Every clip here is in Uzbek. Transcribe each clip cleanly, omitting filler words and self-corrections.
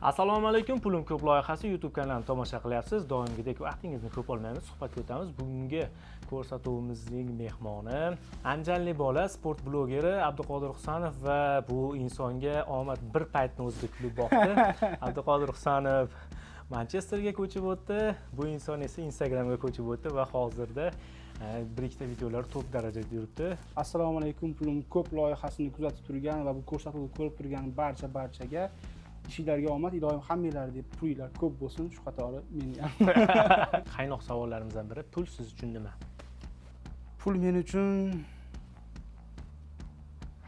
Assalomu alaykum, Pulim ko'p loyihasi YouTube kanalini tomosha qilyapsiz. Doimgidek vaqtingizni ko'p olmaymiz, suhbatga o'tamiz. Bugungi ko'rsatuvimizning mehmoni Anjanli bola, sport blogeri Abduqodir Husanov va bu insonga omad bir paytni o'zida kulib boqdi. Abduqodir Husanov Manchesterga ko'chib o'tdi, bu inson esa Instagramga ko'chib o'tdi va hozirda bir ikkita videolar top darajada yuribdi. Assalomu alaykum, Pulim ko'p loyihasini kuzatib turgan va bu ko'rsatuvni ko'rib turgan barchaga ishinglarga omad, iloyim hammanglar deb pulinglar ko'p bo'lsin, shu qatori meni ham. Qaynoq savollarimizdan biri, pul siz uchun nima? Pul men uchun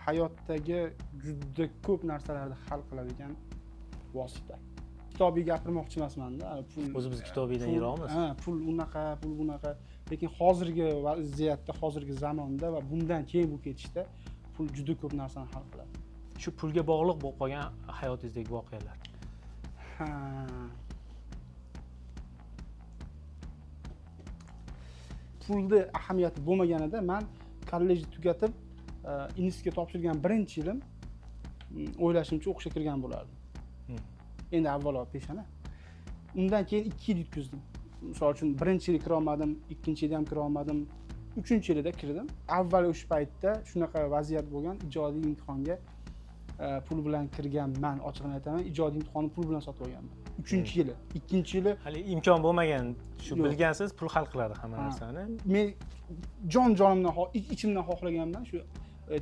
hayotdagi juda ko'p narsalarni hal qiladigan vosita. Kitobiy gapirmoqchi emasman-da, pul. O'zimiz kitobiydan yiroqmiz. Ha, pul unaqa, pul bunaqa. Lekin hozirgi vaziyatda, hozirgi zamonda va bundan keyin bu ketishda pul juda ko'p narsani hal qiladi. Shu pulga bog'liq bo'lib qolgan hayotingizdagi voqealar. Pulni ahamiyati bo'lmaganida men kollejni tugatib, institutga topshirgan birinchi yilim o'ylashimcha o'qishga kirgan bo'lardim. Endi avvalo peshana. Undan keyin 2 yil yutkazdim. Misol uchun birinchi yil kira olmadim, ikkinchi yilda ham kira olmadim, uchinchi yilda kirdim. Avval o'sha paytda shunaqa vaziyat bo'lgan, ijodiy imtihonga pul bilan kirganman, ochig'ini aytaman, ijodiy imtihonni pul bilan sotib olganman. 3-yili, 2-yili hali imkon bo'lmagan, shu bilgansiz pul hal qiladi hamma narsani. Men jonimdan, ichimdan xohlaganman shu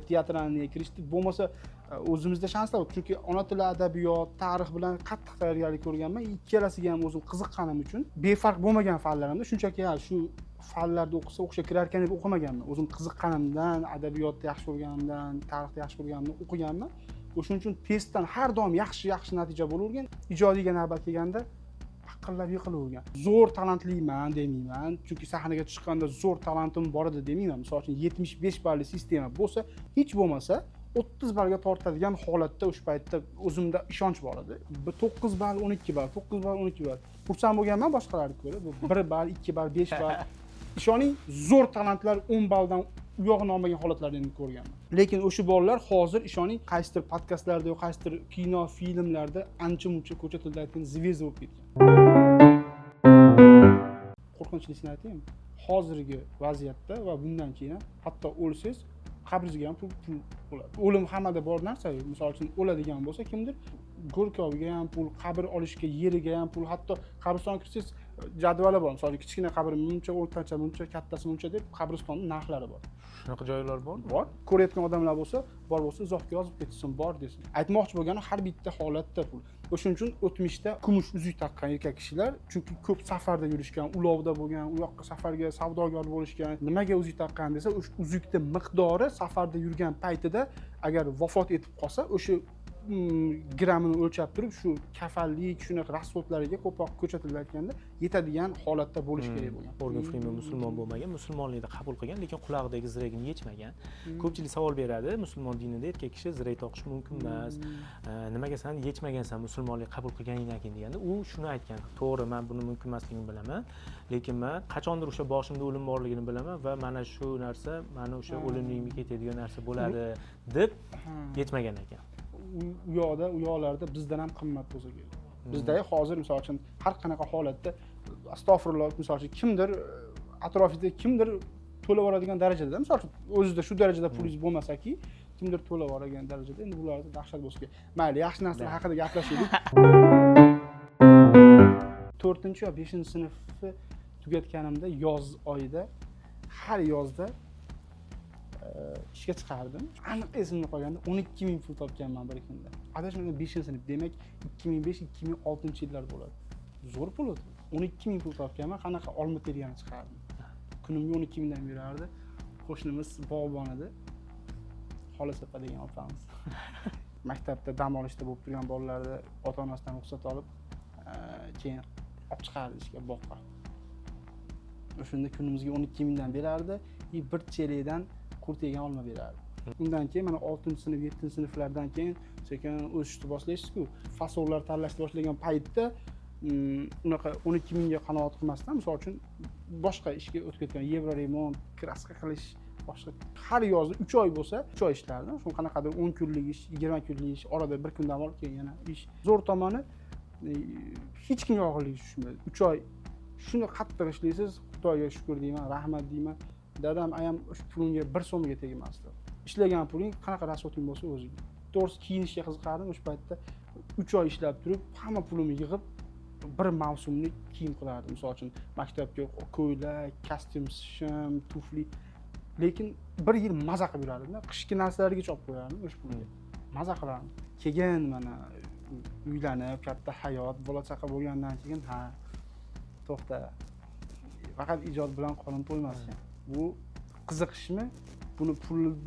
teatrga kirishdi. Bo'lmasa o'zimizda shanslar bor, chunki ona tili, adabiyot, tarix bilan qattiq tayyorgarlik ko'rganman. Ikkalasiga ham o'zim qiziqqanim uchun befarq bo'lmagan fanlarimda shunchaki shu fanlarda o'qisa o'qishga kirar ekan deb o'qimaganman. O'zim qiziqqanimdan, adabiyotni yaxshi ko'rganimdan, tarixni yaxshi ko'rganimdan o'qiganman. O'shuning uchun testdan har doim yaxshi natija bo'lavergan. Ijodiyga navbat kelganda paqillab yiqilavergan. Zo'r talantliman demayman, chunki sahnaga chiqqanda zo'r talantim bor edi demayman. Misol uchun 75 balli sistema bo'lsa, hech bo'lmasa 30 ballga tortadigan holatda o'sha paytda o'zimda ishonch bor edi. 9 ball, 12 ball, 9 ball, 12 ball. Xursand bo'lganman boshqalarga ko'ra. Bu 1 ball, 2 ball, 5 ball. Ishoning, zo'r talantlar 10 balldan u yog'ini olmagan holatlarni ko'rganman. Lekin o'sha bolalar hozir ishoning qaysidir podkastlarda yoki qaysidir kino, filmlarda ancha-muncha ko'cha tilida aytgan zvezda bo'lib ketgan. Qo'rqinchlisini aytaymi? Hozirgi vaziyatda va bundan keyin hatto o'lsangiz qabringizga ham pul bo'ladi. O'lim hammada bor narsa. Misol uchun o'ladigan bo'lsa kimdir go'rkoviga ham pul, qabr olishga yeriga ham pul, hatto qabristonga kirsangiz jadvali bor. Misol uchun kichkina qabr muncha, o'rtacha muncha, kattasi muncha deb qabristonning narxlari bor. Shunaqa joylar bormi? Bor. Ko'rayotgan odamlar bo'lsa, bor bo'lsa uzoqqa yozib ketsin, bor desin. Aytmoqchi bo'lganim har bitta holatda pul. O'shuning uchun o'tmishda kumush uzuk taqqan erkak kishilar, chunki ko'p safarda yurishgan, ulovda bo'lgan, u yoqqa safarga savdogar bo'lishgan. Nimaga uzuk taqqan desa, o'sha uzukning miqdori safarda yurgan paytida agar vafot etib qolsa, o'sha grammini o'lchab turib, shu kafallik, shunaqa rasxodlariga ko'proq ko'cha tilida aytganda yetadigan holatda bo'lish kerak bo'lgan. Morgan Freeman musulmon bo'lmagan, musulmonlikni qabul qilgan, lekin qulog'idagi ziragini yechmagan. Ko'pchilik savol beradi, musulmon dinida erkak kishi zirak toqish mumkin emas. Nimaga sen yechmagansan musulmonlik qabul qilganingdan keyin deganda, u shuni aytgan. To'g'ri, men buni mumkin emasligini bilaman, lekin men qachondir o'sha boshimda o'lim borligini bilaman va mana shu narsa, mana o'sha o'limlikni ketadigan narsa bo'ladi deb yetmagan ekan. U yoqlarda bizdan ham qimmat bo'lsa kerak. Bizda hozir misol uchun har qanaqa holatda astag'firulloh, misol uchun kimdir atrofingizda kimdir to'lab oladigan darajada, misol uchun o'zingizda shu darajada pulingiz bo'lmasa-ki, kimdir to'lab oladigan darajada, endi bularda dahshat bo'lsa kerak. Mayli, yaxshi narsalar haqida gaplashaylik. 4 va 5-sinfni tugatganimda yoz oyida har yozda ishga chiqardim. Aniq esimda qolganda 12 ming pul topganman bir kunda. Adashmagan 5-sinf, demak 2005-2006-yillar bo'ladi. Zo'r pul edi. 12 ming pul topganman, qanaqa olma tergani chiqardim. Kunimga 12 mingdan berardi. Qo'shnimiz bog'bon edi. Xolasepa degan opamiz. Maktabda dam olishda bo'lib turgan bolalarni ota-onasidan ruxsat olib, keyin olib chiqardi ishga boqqa. O'shunda kunimizga 12 mingdan berardi, bir chelakdan qurtegan olma berardi. Undan keyin mana 6-sinf, 7-sinflardan keyin sekin o'sishni boshlaysiz-ku. Fasollar tanlashni boshlagan paytda unaqa 12 mingga qanoat qilmasdan, misol uchun boshqa ishga o'tib ketgan, yevro remont, kraska qilish, boshqa har yozni 3 oy bo'lsa 3 oy ishlardim. Shu qanaqadir 10 kunlik ish, 20 kunlik ish, orada bir kun dam olib keyin yana ish. Zo'r tomoni hech kimga og'irlik tushmaydi. 3 oy shuni qattiq ishlaysiz, Xudoga shukr deyman, rahmat deyman. Dadam ayam o'sha pulimga 1 so'mga tegmasdi. Ishlagan puling qanaqa rasxoding bo'lsa o'ziga. To'g'risi kiyinishga qiziqardim o'sha paytda. 3 oy ishlab turib, hamma pulimni yig'ib bir mavsumlik kiyim qilardim. Misol uchun maktabga ko'ylak, kostyum, shim, tufli. Lekin 1 yil maza qilib yurardim. Qishki narsalarga olib qo'yardim o'sha pulga. Maza qilardim. Keyin mana uylanib, katta hayot, bola chaqa bo'lgandan keyin to'xta. Faqat ijod bilan qorin to'ymas ekan. Bu qiziqishmi?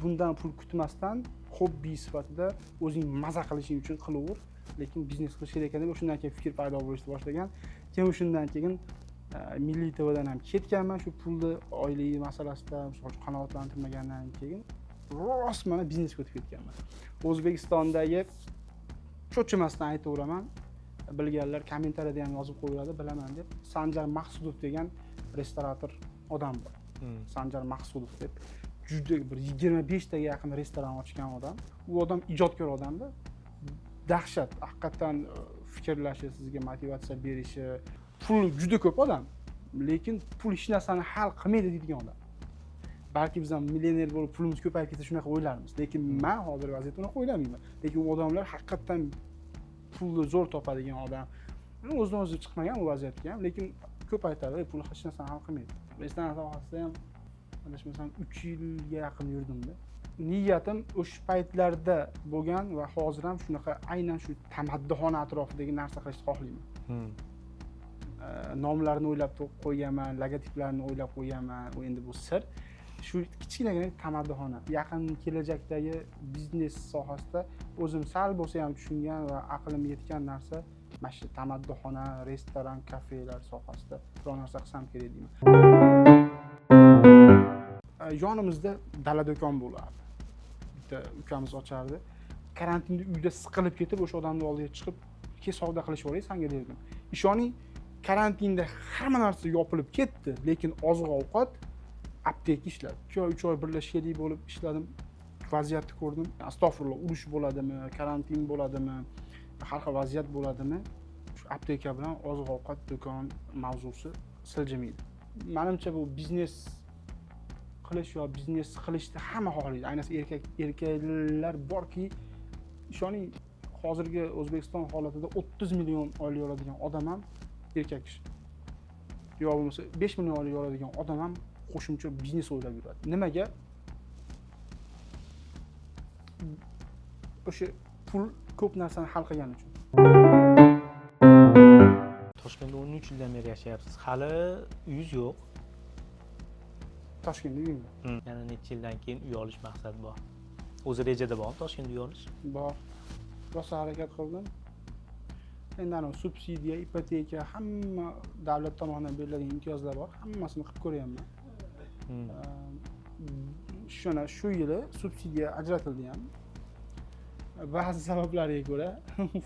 Bundan pul kutmasdan hobbi sifatida o'zing maza qilishing uchun qilaver, lekin biznes qilish kerak ekan deb o'shundan keyin fikr paydo bo'lishni boshlagan. Keyin shundan keyin Milliy TVdan ham ketganman shu pulni oylik masalasida, misol uchun qanoatlantirmagandan keyin rost mana biznesga o'tib ketganman. O'zbekistondagi cho'chimasdan aytaveraman, bilganlar kommentariyada ham yozib qo'yiladi, bilaman deb. Sanjar Maqsudov degan restorator odam bor. Sanjar Maqsudov deb juda bir 25 taga yaqin restoran ochgan odam. U odam ijodkor odamda. Dahshat, haqiqatan fikrlashi, sizga motivatsiya berishi, pul juda ko'p odam, lekin pul hech narsani hal qilmaydi deydigan odam. Balki biz ham millioner bo'lib pulimiz ko'payib ketsa shunaqa o'ylarmiz, lekin men hozir vaziyatda unaqa o'ylamayman. Lekin u odamlar haqiqatan pulni zo'r topadigan odam. Men o'zidan o'zi chiqmagan u vaziyatga ham, lekin ko'p aytadi, pul hech narsani hal qilmaydi. Restoran sohasida ham adashmasam 3 yilga yaqin yurdimda. Niyatim o'sha paytlarda bo'lgan va hozir ham shunaqa aynan shu tamaddixona atrofidagi narsa qilishni xohlayman. Nomlarni o'ylab qo'yaman, logotiplarni o'ylab qo'yaman. U endi bu sir. Shu kichkinagina tamaddixona. Yaqin kelajakdagi biznes sohasida o'zim sal bo'lsa ham tushungan va aqlim yetgan narsa mana shu tamaddixona, restoran, kafelar sohasida biror narsa qilsam kerak deyman. Yonimizda dala do'kon bo'lardi. Bitta ukamiz ochardi. Karantinda uyda siqilib ketib, o'sha odamning oldiga chiqib, "Ke savdo qilish bo'laylik senga" dedim. Ishoning, karantinda hamma narsa yopilib ketdi, lekin oziq-ovqat apteka ishladi. 2-3 oy birlashgandek bo'lib ishladim. Vaziyatni ko'rdim. Astag'firullah, urush bo'ladimi, karantin bo'ladimi, har xil vaziyat bo'ladimi, shu apteka bilan oziq-ovqat do'kon mavzusi siljimaydi. Menimcha bu biznes qilish yo biznes qilishni hamma xohlaydi. Ayniqsa erkaklar borki, ishoning, hozirgi O'zbekiston holatida 30 million oylik oladigan odam ham erkak kishi. Yo bo'lmasa 5 million oylik oladigan odam ham qo'shimcha biznes o'ylab yuradi. Nimaga? O'sha pul ko'p narsani hal qilgani uchun. Toshkentda 13 yildan beri yashayapsiz. Hali uyingiz yo'q. Toshkentda uyim bor. Yana necha yildan keyin uy olish maqsad bor? O'zi rejada bormi Toshkentda uy olish? Bor. Rosa harakat qildim. Endi ana subsidiya, ipoteka, hamma davlat tomonidan beriladigan imtiyozlar bor. Hammasini qilib ko'ryapman. Shu yili subsidiya ajratildi ham. Ba'zi sabablarga ko'ra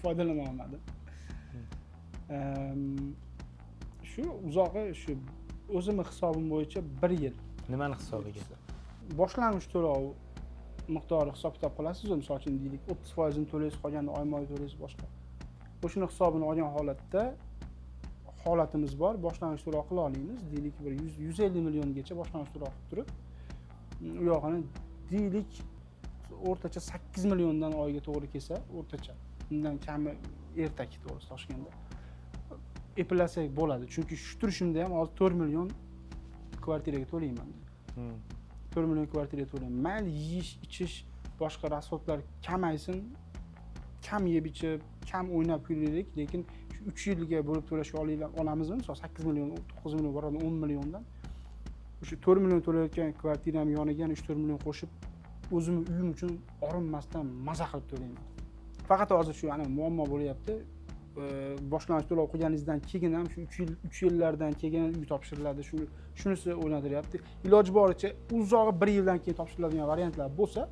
foydalana olmadim. Shu uzog'i shu o'zimning hisobim bo'yicha 1 yil. Nimani hisobiga? Boshlang'ich to'lov miqdori hisob-kitob qilasiz-ku, misol uchun deylik 30% ni to'laysiz, qolganini oyma-oy to'laysiz boshqa. O'shuni hisobini olgan holatda holatimiz bor, boshlang'ich to'lov qila olamiz. Deylik bir 150 milliongacha boshlang'ich to'lov qilib turib, u yog'ini deylik o'rtacha 8 milliondan oyga to'g'ri kelsa, o'rtacha. Undan kami ertak to'g'risi Toshkentda. Eplasak bo'ladi, chunki shu turishimda ham hozir 4 million kvartiraga to'layman. 4 million kvartiraga to'layman. Mayli yeyish, ichish, boshqa rasxodlar kamaysin, kam yeb ichib, kam o'ynab kulaylik, lekin shu 3 yilga bo'lib to'lashga olamizmi? Misol 8 million, 9 million boradi 10 milliondan. O'sha 4 million to'layotgan kvartiram yoniga 3-4 million qo'shib, o'zimning uyim uchun orinmasdan maza qilib to'layman. Faqat hozir shu ana muammo bo'lyapti. Boshlang'ich to'lov qilganingizdan keyin ham shu 3 yillardan keyin uy topshiriladi. Shunisi o'ylatiryapti. Iloji boricha uzog'i 1 yildan keyin topshiriladigan variantlar bo'lsa,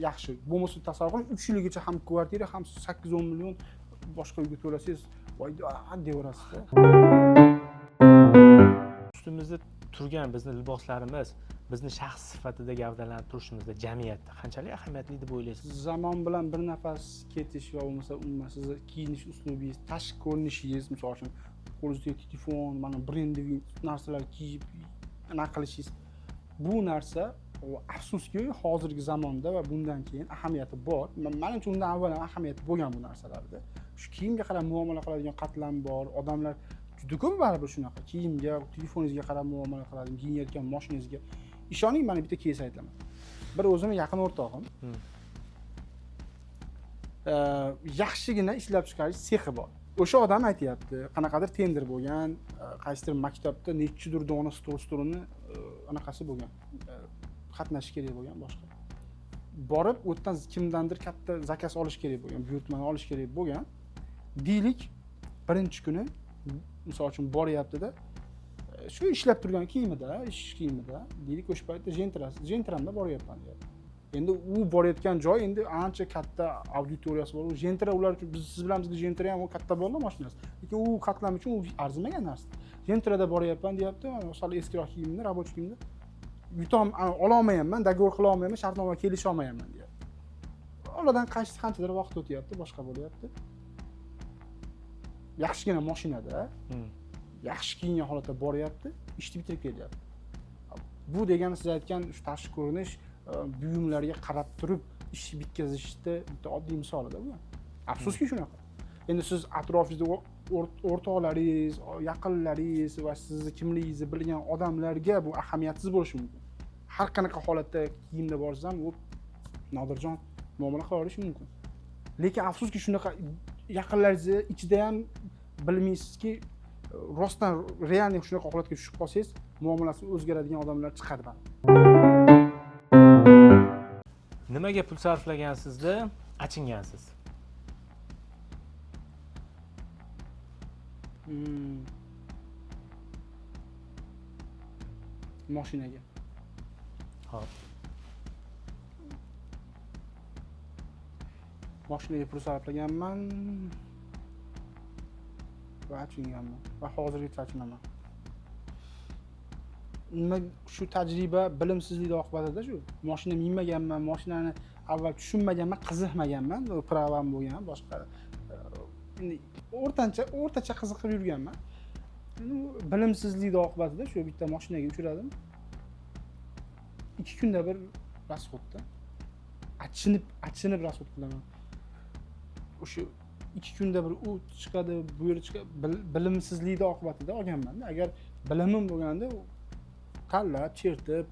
yaxshi. Bo'lmasa tasavvur qiling, 3 yilgacha ham kvartira, ham 8-10 million boshqa uyga to'lasangiz, voy deyaverasiz-da. ustimizda turgan bizni liboslarimiz bizni shaxs sifatida gavdalanib turishimizda jamiyatda qanchalik ahamiyatli deb o'ylaysiz? Zamon bilan bir nafas ketish yo bo'lmasa umuman sizni kiyinish uslubingiz, tashqi ko'rinishingiz, misol uchun qo'lingizdagi telefon, mana brendiy narsalar kiyib anaqa qilishingiz, bu narsa afsuski hozirgi zamonda va bundan keyin ahamiyati bor. Menimcha undan avval ham ahamiyati bo'lgan bu narsalarda. Shu kiyimga qarab muomala qiladigan qatlam bor. Odamlar juda ko'p baribir shunaqa. Kiyimga, telefoningizga qarab muomala qiladi, kiyinayotgan mashinangizga. Ishoning, mana bitta keys aytaman. Bir o'zimning yaqin o'rtog'im yaxshigina ishlab chiqarish sexi bor. O'sha odam aytayapti, qanaqadir tender bo'lgan, qaysidir maktabda nechidir dona stolini anaqasi bo'lgan, qatnashish kerak bo'lgan boshqa. Borib, u yerdan kimdandir katta zakaz olish kerak bo'lgan, buyurtmani olish kerak bo'lgan. Deylik, birinchi kuni misol uchun boryapti-da, shu ishlab turgan kiyimida, ish kiyimida, deylik o'sha paytda jentramda boryapman deyapti. Endi u borayotgan joy endi ancha katta auditoriyasi bor. Jentra ular uchun siz bilan bizga jentra ham katta bo'ldi mashinasi. Lekin u qatlam uchun u arzimagan narsa. Jentrada boryapman deyapti, o'sha eskiroq kiyimni, rabochiy kiyimni ola olmayapman, dogovor qila olmayapman, shartnoma kelisha olmayapman deyapti. Ulardan qanchadir vaqt o'tyapti, boshqa bo'lyapti. Yaxshigina mashinada, yaxshi kiyingan holatda boryapti, ishni bitirib kelyapti. Bu degani siz aytgan shu tashqi ko'rinish, buyumlarga qarab turib ish bitkazishda bitta oddiy misolida bu. Afsuski shunaqa. Endi siz atrofingizda o'rtoqlaringiz, yaqinlaringiz va sizni kimligingizni bilgan odamlarga bu ahamiyatsiz bo'lishi mumkin. Har qanaqa holatda kiyimda borsangiz ham u Nodirjon muomala qila olishi mumkin. Lekin afsuski shunaqa yaqinlaringizni ichida ham bilmaysizki, rostdan realniy shunaqa holatga tushib qolsangiz, muomalasi o'zgaradigan odamlar chiqadi ba'zi. Nimaga pul sarflagansizda achingansiz? Mashinaga. Xo'p. Mashinaga pul sarflaganman va achinganman va hozirgacha achinaman. Nima shu tajriba bilimsizlik oqibatida shu mashina minmaganman, mashinani avval tushunmaganman, qiziqmaganman, pravam bo'lgan, boshqa o'rtacha qiziqib yurganman. Bilimsizlik oqibatida shu bitta mashinaga uchradim. 2 kunda bir rasxodda achinib rasxod qilaman. O'sha 2 kunda bir u chiqadi, bu yer chiqadi, bilimsizlik oqibatida olganman-da. Agar bilimim bo'lganda tanlab, chertib,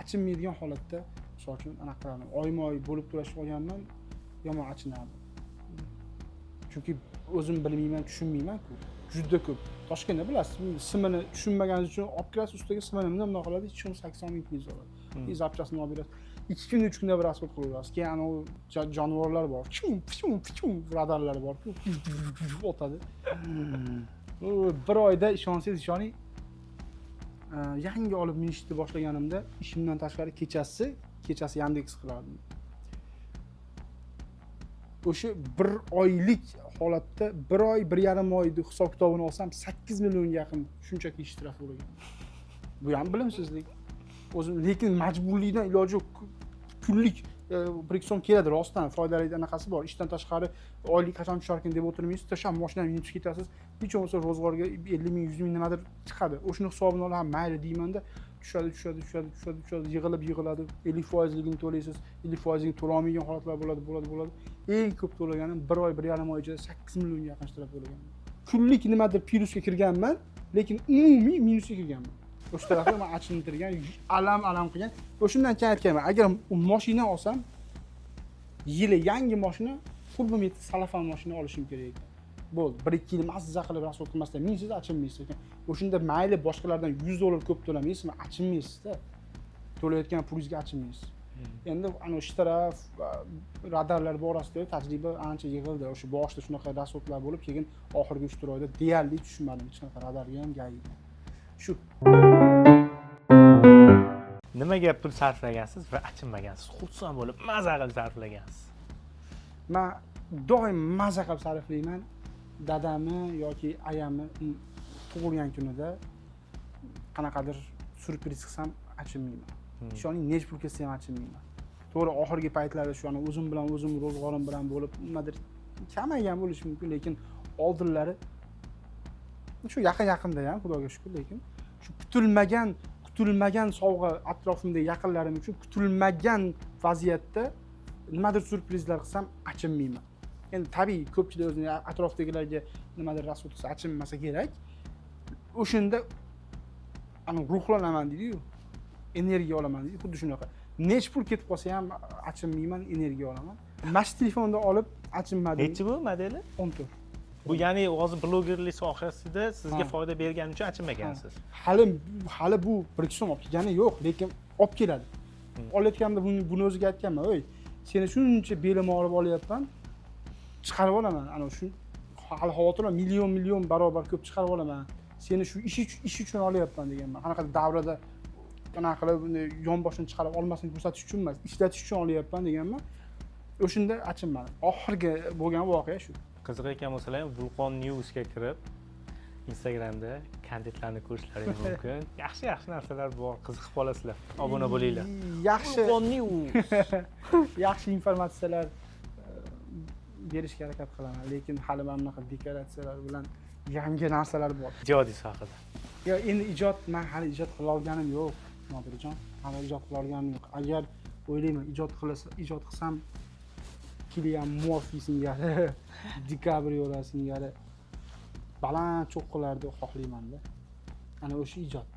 achinmaydigan holatda, misol uchun anaqa qilaman. Oyma-oy bo'lib turashib olganman, yomon achinardim. Chunki o'zim bilmayman, tushunmayman-ku. Juda ko'p. Toshkentda bilasiz, simini tushunmaganingiz uchun olib kirasiz, ustiga simini nima qiladi? 280 ming pul oladi. Zapchasini olib berasiz. 2 kunda 3 kunda bir rasxod qilasiz. Keyin ana u jonivorlar bor. Radarlar bor. O'tadi. Bir oyda ishonsangiz ishoning, yangi olib minishni boshlaganimda ishimdan tashqari kechasi Yandex qilardim. O'sha 1 oylik holatda 1 oy, 1,5 oyni hisob kitobini olsam 8 millionga yaqin shunchaki ish ishtirok bo'lgan. Bu ham bilimsizlik. O'zim lekin majburlikdan iloji yo'q. Kunlik 1 so'm keladi, rostdan foydali anaqasi bor. Ishdan tashqari oylik qachon tusharkin deb o'tirmaysiz, tasham mashinani minib ketasiz. Hech bo'lmasa ro'zg'orga 50 ming, 100 ming nimadir chiqadi. O'shuni hisobini olib ham mayli deyman-da, tushadi, yig'iladi. 50%ligini to'laysiz, 50%ligini to'lolmagan holatlar bo'ladi. Eng ko'p to'laganim 1 oy, 1,5 oy ichida 8 millionga yaqin ishtirok bo'lgan. Kunlik nimadir plyusga kirganman, lekin umumiy minusga kirganman. O'sha tarafda men achintirgan, alam qilgan. O'shundan keyin aytganman, agar mashina olsam, yili yangi mashina, xuddi metin salafan mashina olishim kerak ekan. Bo'ldi, 1-2 yil mazza qilib rasxod qilmasdan minsiz achinmaysiz ekan. O'shunda mayli boshqalardan $100 ko'p to'lamaysizmi, achinmaysiz-da. To'layotgan pulingizga achinmaysiz. Endi ana o'sha taraf radarlar borasida tajriba ancha yig'ildi. O'sha boshida shunaqa rasxodlar bo'lib, keyin oxirgi 3-4 oyda deyarli tushunmadim hech qanaqa radarga ham, gayiga. Shu. Nimaga pul sarflagansiz va achinmagansiz? Xursand bo'lib, maza qilib sarflagansiz. Men doim maza qilib sarflayman. Dadamni yoki ayamni tug'ilgan kunida qanaqadir surpriz qilsam achinmayman. Ishoning necha pul ketsa ham achinmayman. To'g'ri oxirgi paytlarda shu ana o'zim bilan o'zim ro'zg'orim bilan bo'lib nimadir kamaygan bo'lishi mumkin, lekin oldinlari shu yaqinda ham xudoga shukr, lekin shu kutilmagan sovg'a atrofimda yaqinlarim uchun kutilmagan vaziyatda nimadir surprizlar qilsam achinmayman. Endi tabiiy ko'pchilik o'zini atrofdagilarga nimadir rasol qilsa achinmasa kerak. O'shanda ana ruhlanaman deydi-yu, energiya olaman deydi. Xuddi shunaqa. Nech pul ketib qolsa ham achinmayman, energiya olaman. Mash telefonda olib achinmadim. Nechi bu modeli? 14. Bu ya'ni hozir blogerlik sohasida sizga foyda bergani uchun achinmagansiz. Hali bu bir kishi olib kelgani yo'q, lekin olib keladi. Olayotganda buni o'ziga aytganman, "Oy, seni shuncha belim olib olyapman, chiqarib olaman. Ana shu hali xavotirman, million barobar ko'p chiqarib olaman. Seni shu ish uchun olyapman" deganman. Qanaqa davrada qanaqa qilib yonboshini chiqarib olmasini ko'rsatish uchun emas, ishlatish uchun olyapman deganman. O'shanda achinmadim. Oxirgi bo'lgan voqea shu. Qiziq ekan bo'lsalar ham Vulqon News'ga kirib Instagramda kontentlarni ko'rishlaringiz mumkin. Yaxshi narsalar bor, qiziqib qolasizlar. Obuna bo'linglar. Vulqon News. Yaxshi informatsiyalar berishga harakat qilaman, lekin hali mana bunaqa dekoratsiyalar bilan yangi narsalar bor. Ijodingiz haqida. Yo, endi men hali ijod qila olganim yo'q, Nodirjon. Hali ijod qila olganim yo'q. Agar o'ylayman, ijod qilsam Kilian Murphy singari, DiCaprio singari baland cho'qqilarni xohlayman-da. Ana o'sha ijod.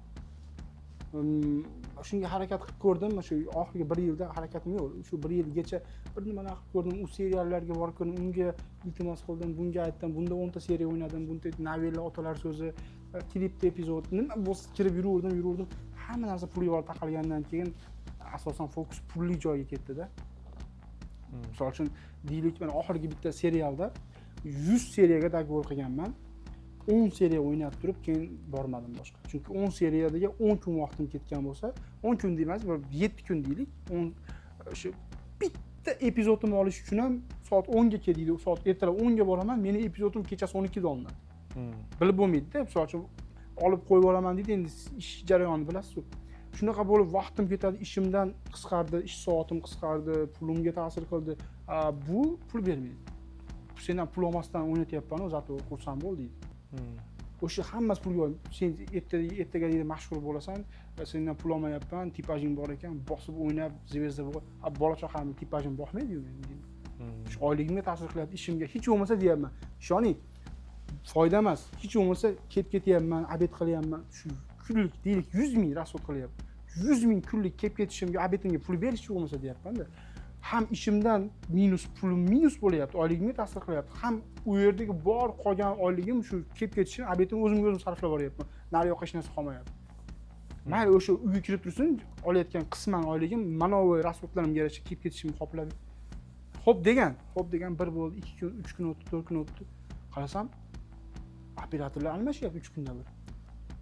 Shunga harakat qilib ko'rdim, shu oxirgi 1 yilda harakatim yo'q. Shu 1 yilgacha bir nimalar qilib ko'rdim, u seriallarga borib ko'rdim, unga iltimos qildim, bunga aytdim, bunda 10 ta seriya o'ynadim, bunda novella otalar so'zi, klipda epizod, nima bo'lsa kirib yuruvdim. Hamma narsa pulga olib taqalgandan keyin asosan fokus pulli joyga ketdi-da. Misol uchun deylik, men oxirgi bitta serialda 100 seriyaga dogovor qilganman. 10 seriya o'ynab turib, keyin bormadim boshqa. Chunki 10 seriyadagi 10 kun vaqtim ketgan bo'lsa, 10 kun demas, 7 kun deylik. Shu bitta epizodimni olish uchun ham soat 10 ga keladi, soat ertalab 10 ga boraman, meni epizodim kechasi 12 da olinadi. Bilib bo'lmaydi-da, misol uchun olib qo'yib olaman deydi, endi ish jarayoni bilasiz-ku. Shunaqa bo'lib vaqtim ketadi, ishimdan qisqardi, ish soatim qisqardi, pulimga ta'sir qildi. Bu pul bermaydi. Sendan pul olmasdan o'ynatyapman, zato xursand bo'l deydi. O'sha hammasi pulga olib, sen ertaga mashhur bo'lasan, sendan pul olmayapman, tipajing bor ekan, bosib o'ynab, zvezda bo'lib, bola chaqamni tipajim boqmaydi-yu endi. Shu oyligimga ta'sir qilyapti, ishimga hech bo'lmasa deyapman. Ishoning, foyda emas. Hech bo'lmasa ketyapman, obed qilyapman. Shu kunlik deylik 100 ming rasxod qilyapman. 100 ming kunlik ketishimga, obedimga pul berish bo'lmasa deyapman-da. Ham ishimdan pulim minus bo'lyapti, oyligimga ta'sir qilyapti. Ham u yerdagi bor qolgan oyligim shu ketishim, obedimni o'zim sarflab boryapman. Nari yoqqa hech narsa qolmayapti. Mayli o'sha uyga kirib tursin, olayotgan qisman oyligim manovi rasxodlarimga yarasha ketishimni qopladi. Xo'p degan, 1 bo'ldi, 2 kun, 3 kun o'tdi, 4 kun o'tdi. Qarasam, operatorlar almashyapti 3 kunda bir.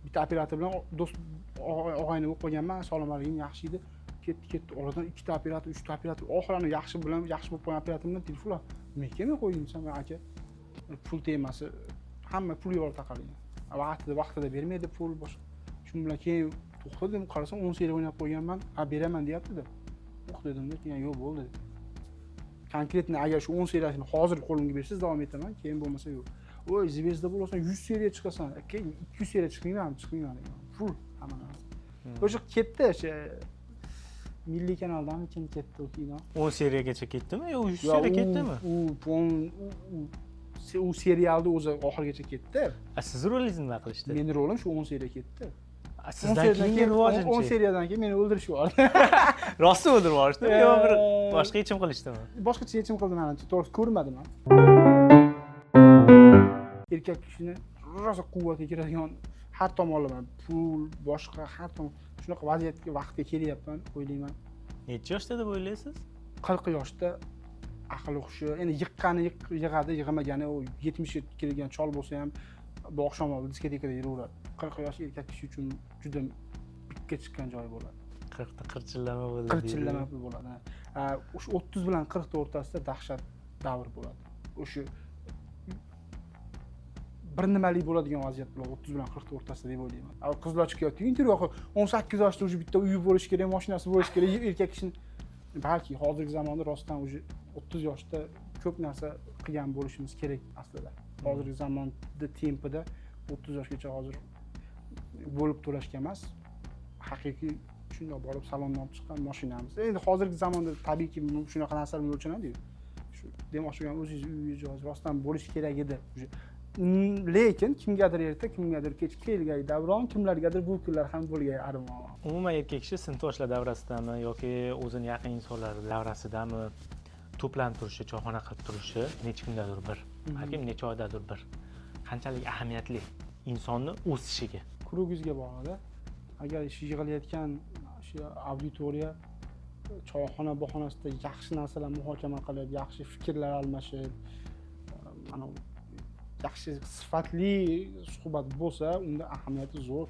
Bitta operator bilan do'st og'ayni bo'lib qolganman, salomatligim yaxshi edi. Ketdi. Oradan 2 ta operator, 3 ta operator, oxirani yaxshi bo'lib qolgan operator bilan telefon olib, "Nega kelmay qo'yding sen, aka? Pul temasi, hamma pul yo'q taqalgan. Vaqtida bermaydi pul boshqa." Shu bilan keyin to'xtadim, qarasam 10 seriya o'ynab qo'yganman, beraman deyapti-da. To'xtadim-da, keyin yo'q bo'ldi. Konkretni agar shu 10 seriyasini hozir qo'limga bersangiz davom etaman, keyin bo'lmasa yo'q. Voy, zvezda bo'lasan 100 seriya chiqasan, keyin 200 seriya chiqmayman degan. Pul hamma narsa. O'sha ketdi, o'sha Milliy kanaldan kim ketdi u kino? 10 seriyagacha ketdimi yo 100 seriya ketdimi? U serialda o'zi oxirigacha ketdi. Siz rolingizni nima qilishdi? Meni rolim shu 10 seriya ketdi. Sizdan keyin rivojlanchi. 10 seriyadan keyin meni o'ldirishdi. Rostmi o'ldirib yuborishdimi yo bir boshqa yechim qilishdimi? Boshqacha yechim qildim men, to'g'risi ko'rmadim men. Erkak kishini rosa quvvatga kiradigan har tomonlama pul, boshqa har tomon shunaqa vaziyatga vaqtga kelyapman, o'ylayman. Necha yoshda deb o'ylaysiz? 40 yoshda aql hushi, endi yiqqani yig'adi, yig'magani u 70 ga kelgan chol bo'lsa ham bu oqshom oldi diskotekada yuraveradi. 40 yosh erkak kishi uchun juda bitga chiqqan joy bo'ladi. 40 ta qirchillama bo'ladi. Qirchillama bo'ladi. O'sha 30 bilan 40 ta o'rtasida dahshat davr bo'ladi. O'sha bir nimalik bo'ladigan vaziyat bo'ladi 30 bilan 40 o'rtasida deb o'ylayman. Qizlar chiqyapti, intervyu 18 yoshda уже bitta uyi bo'lishi kerak, mashinasi bo'lishi kerak, erkak kishini balki hozirgi zamonda rostdan уже 30 yoshda ko'p narsa qilgan bo'lishimiz kerak aslida. Hozirgi zamonda tempida 30 yoshgacha hozir bo'lib to'lashga emas, haqiqiy shundoq borib salondan olib chiqqan mashinamiz. Endi hozirgi zamonda tabiiyki shunaqa narsalar o'lchanadi-yu. Shu demoqchi bo'lganim o'zingiz uyingiz joy rostdan bo'lishi kerak edi. Lekin kimgadir erta, kimgadir kech kelgay davron, kimlargadir bu kunlar ham bo'lgay armon. Umuman erkak kishi sinfdoshlar davrasidami yoki o'zini yaqin insonlar davrasidami to'planib turishi, choyxona qilib turishi necha kundadir bir, balkim necha oydadir bir qanchalik ahamiyatli insonni o'sishiga. Krugingizga bog'liq. Agar yig'ilayotgan shu auditoriya choyxona bahonasida yaxshi narsalar muhokama qilib, yaxshi fikrlar almashib, mana yaxshi sifatli suhbat bo'lsa, unda ahamiyati zo'r.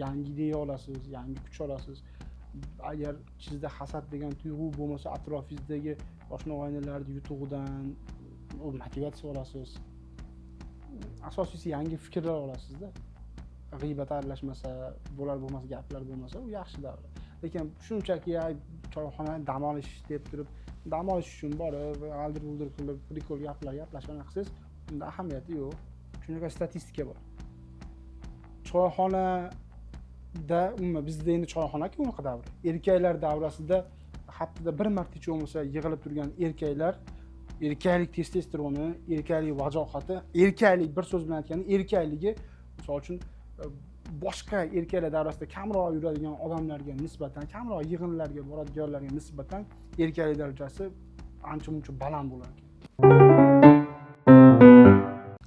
Yangi ideya olasiz, yangi kuch olasiz. Agar sizda hasad degan tuyg'u bo'lmasa, atrofingizdagi oshna-og'aynilarning yutug'idan motivatsiya olasiz. Asosiysi yangi fikrlar olasizda. G'iybat aralashmasa, bo'lar bo'lmasa gaplar bo'lmasa, u yaxshi davr. Lekin shunchaki choyxona dam olish deb turib, dam olish uchun borib, aldir-buldir qilib, prikol gaplar gaplashgan qilsangiz, unda ahamiyati yo'q. Shunaqa statistika bor. Choyxonada, umuman bizda endi choyxona-ku unaqa davr. Erkaklar davrasida haftada bir marta bo'lmasa yig'ilib turgan erkaklar, erkaklik testosteroni, erkaklik vajohati, erkaklik bir so'z bilan aytganda erkakligi, misol uchun boshqa erkaklar davrasida kamroq yuradigan odamlarga nisbatan, kamroq yig'inlarga boradiganlarga nisbatan erkaklik darajasi ancha-muncha baland bo'lar ekan.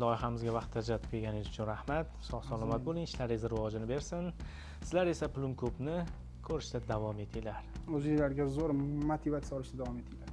Loyihamizga vaqt ajratib kelganingiz uchun rahmat. Sog'-salomat bo'ling, ishlaringiz rivojini bersin. Sizlar esa Plum Ko'pni ko'rishda davom etinglar. O'zingizlarga zo'r motivatsiya olishda davom etinglar.